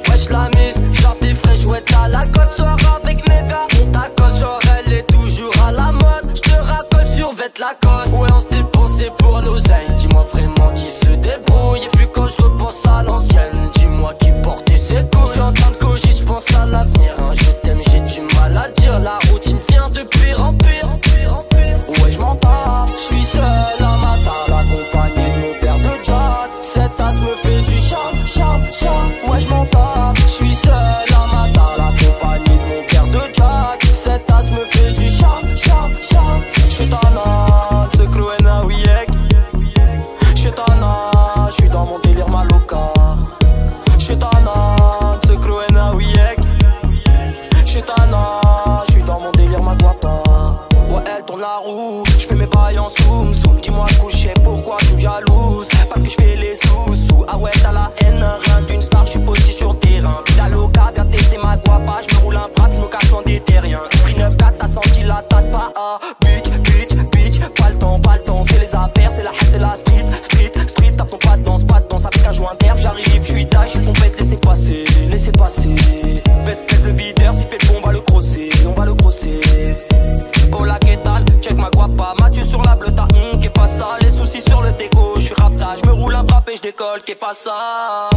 Wesh la mise, genre t'es fraîche, ouais t'as la cote. Soir avec mes gars, on t'accorde. Genre elle est toujours à la mode. J'te racole sur vête la cote. Ouais on se dépensait pour l'oseille. Dis-moi vraiment qui se débrouille. Et puis quand je repense à l'ancienne, dis-moi qui portait ses couilles. J'suis en train de cogiter, j'pense à l'avenir, hein. Je t'aime, j'ai du mal à dire. La routine vient de pire en pire. Ouais je m'en tape, j'suis seul à ma table, accompagné de mon père de Jack. Cette tasse me fait du charme. Ouais je m'en tape, j'suis seul à ma table, accompagné de mon père de Jack. Cette tasse me fait du charme. J'suis tana, c'est Cruena Wiek. J'suis tana, j'suis dans mon délire maloca. J'suis tana, c'est Cruena Wiek. J'suis tana, j'suis dans mon délire ma guapa. Ouais elle tourne la roue, j'fais mes bails en soum. Dis-moi coucher, pourquoi tu me jalouses? Parce que j'fais les sous. Ah ouais t'as la haine, rien d'une star, j'suis posté sur le terrain. Puis la loca, bien tester ma guapa. J'me roule un brap, j'me cache dans des terriens. Pris 9-4, t'as senti la tête pas à bitch. Pas le temps, c'est les affaires, c'est la haine, c'est la street. Tape ton pas de danse avec un joint d'herbe. J'arrive, j'suis die, j'suis pompette, laissez passer. Pète le videur, si pète on va le crosser. Oh la qu'est-ce check ma guapa. Mathieu sur la bleue, t'as qu'est pas ça. Les soucis sur le déco, j'suis rapta. J'me roule un frappe et j'décolle, qu'est pas ça.